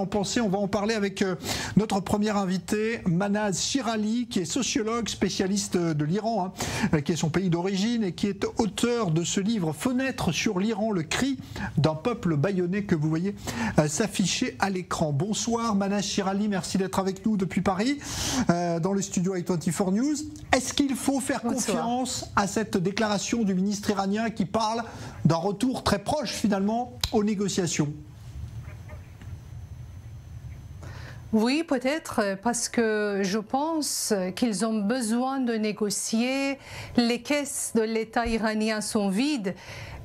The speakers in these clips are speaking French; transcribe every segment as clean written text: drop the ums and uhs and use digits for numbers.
On va en parler avec notre premier invité, Manaz Shirali, qui est sociologue, spécialiste de l'Iran, qui est son pays d'origine et qui est auteur de ce livre Fenêtre sur l'Iran, le cri d'un peuple bâillonné que vous voyez s'afficher à l'écran. Bonsoir Manaz Shirali, merci d'être avec nous depuis Paris, dans le studio i24 News. Est-ce qu'il faut faire confiance à cette déclaration du ministre iranien qui parle d'un retour très proche finalement aux négociations ? Oui, peut-être, parce que je pense qu'ils ont besoin de négocier. Les caisses de l'État iranien sont vides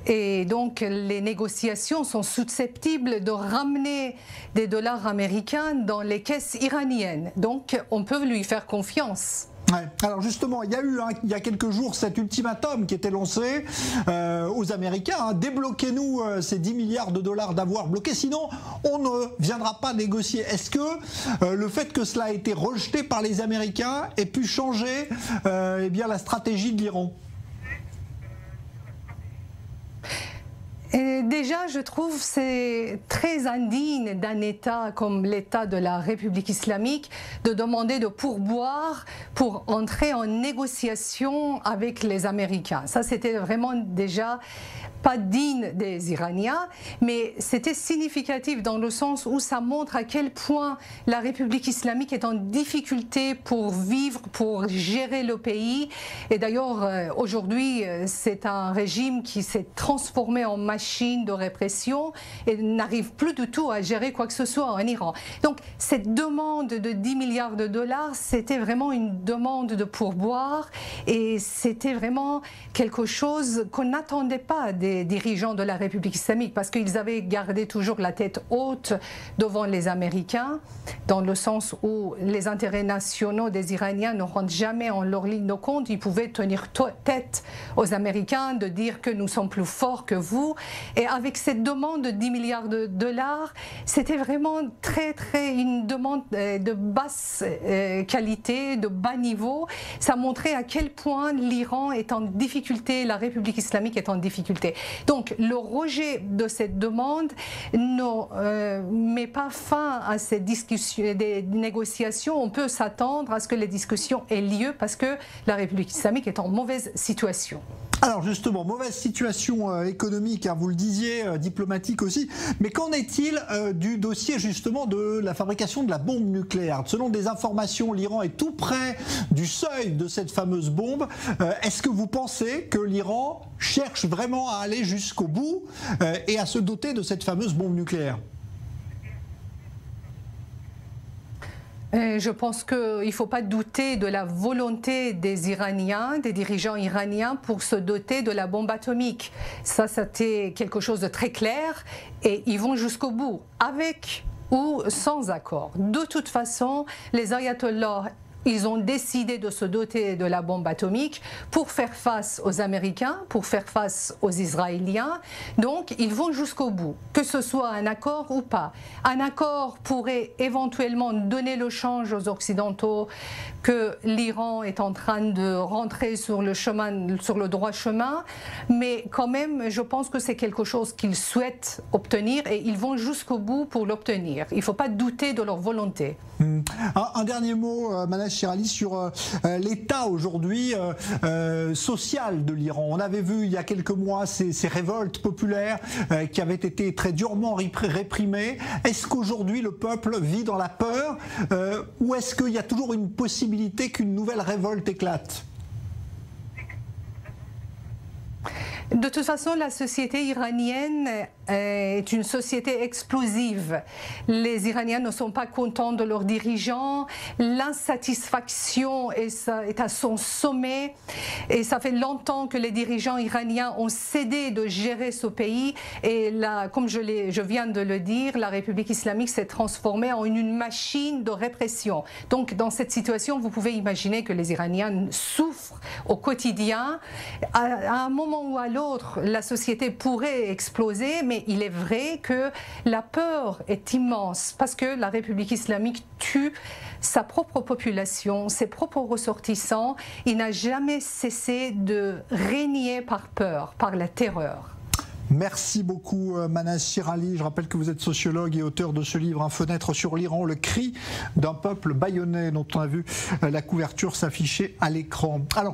et donc les négociations sont susceptibles de ramener des dollars américains dans les caisses iraniennes. Donc on peut lui faire confiance. Ouais. Alors justement, il y a eu il y a quelques jours cet ultimatum qui était lancé aux Américains. Débloquez-nous ces 10 milliards de dollars d'avoirs bloqués, sinon on ne viendra pas négocier. Est-ce que le fait que cela a été rejeté par les Américains ait pu changer la stratégie de l'Iran ? Déjà, je trouve que c'est très indigne d'un État comme l'État de la République islamique de demander de pourboire pour entrer en négociation avec les Américains. Ça, c'était vraiment déjà pas digne des Iraniens, mais c'était significatif dans le sens où ça montre à quel point la République islamique est en difficulté pour vivre, pour gérer le pays. Et d'ailleurs, aujourd'hui, c'est un régime qui s'est transformé en machine de répression et n'arrive plus du tout à gérer quoi que ce soit en Iran. Donc, cette demande de 10 milliards de dollars, c'était vraiment une demande de pourboire et c'était vraiment quelque chose qu'on n'attendait pas des dirigeants de la République islamique parce qu'ils avaient gardé toujours la tête haute devant les Américains, dans le sens où les intérêts nationaux des Iraniens ne rentrent jamais en leur ligne de compte. Ils pouvaient tenir tête aux Américains, de dire que nous sommes plus forts que vous. Et avec cette demande de 10 milliards de dollars, c'était vraiment une demande de basse qualité, de bas niveau. Ça montrait à quel point l'Iran est en difficulté, la République islamique est en difficulté. Donc le rejet de cette demande ne met pas fin à ces discussions, des négociations. On peut s'attendre à ce que les discussions aient lieu parce que la République islamique est en mauvaise situation. Alors justement, mauvaise situation économique, vous le disiez, diplomatique aussi, mais qu'en est-il du dossier justement de la fabrication de la bombe nucléaire? Selon des informations, l'Iran est tout près du seuil de cette fameuse bombe. Est-ce que vous pensez que l'Iran cherche vraiment à aller jusqu'au bout et à se doter de cette fameuse bombe nucléaire? Je pense qu'il ne faut pas douter de la volonté des Iraniens, des dirigeants iraniens pour se doter de la bombe atomique. Ça, c'était quelque chose de très clair et ils vont jusqu'au bout, avec ou sans accord. De toute façon, les ayatollahs, ils ont décidé de se doter de la bombe atomique pour faire face aux Américains, pour faire face aux Israéliens. Donc, ils vont jusqu'au bout, que ce soit un accord ou pas. Un accord pourrait éventuellement donner le change aux Occidentaux que l'Iran est en train de rentrer sur le chemin, sur le droit chemin. Mais quand même, je pense que c'est quelque chose qu'ils souhaitent obtenir et ils vont jusqu'au bout pour l'obtenir. Il ne faut pas douter de leur volonté. Un dernier mot, Manaz Shirali, sur l'état aujourd'hui social de l'Iran. On avait vu il y a quelques mois ces révoltes populaires qui avaient été très durement réprimées. Est-ce qu'aujourd'hui le peuple vit dans la peur ou est-ce qu'il y a toujours une possibilité qu'une nouvelle révolte éclate ? De toute façon, la société iranienne est une société explosive. Les Iraniens ne sont pas contents de leurs dirigeants. L'insatisfaction est à son sommet. Et ça fait longtemps que les dirigeants iraniens ont cédé de gérer ce pays. Et là, comme je viens de le dire, la République islamique s'est transformée en une machine de répression. Donc, dans cette situation, vous pouvez imaginer que les Iraniens souffrent au quotidien. À un moment ou à l'autre, la société pourrait exploser, mais il est vrai que la peur est immense parce que la République islamique tue sa propre population, ses propres ressortissants. Il n'a jamais cessé de régner par peur, par la terreur. Merci beaucoup Manaz Chirali. Je rappelle que vous êtes sociologue et auteur de ce livre, Fenêtre sur l'Iran, le cri d'un peuple bâillonnais, dont on a vu la couverture s'afficher à l'écran. Alors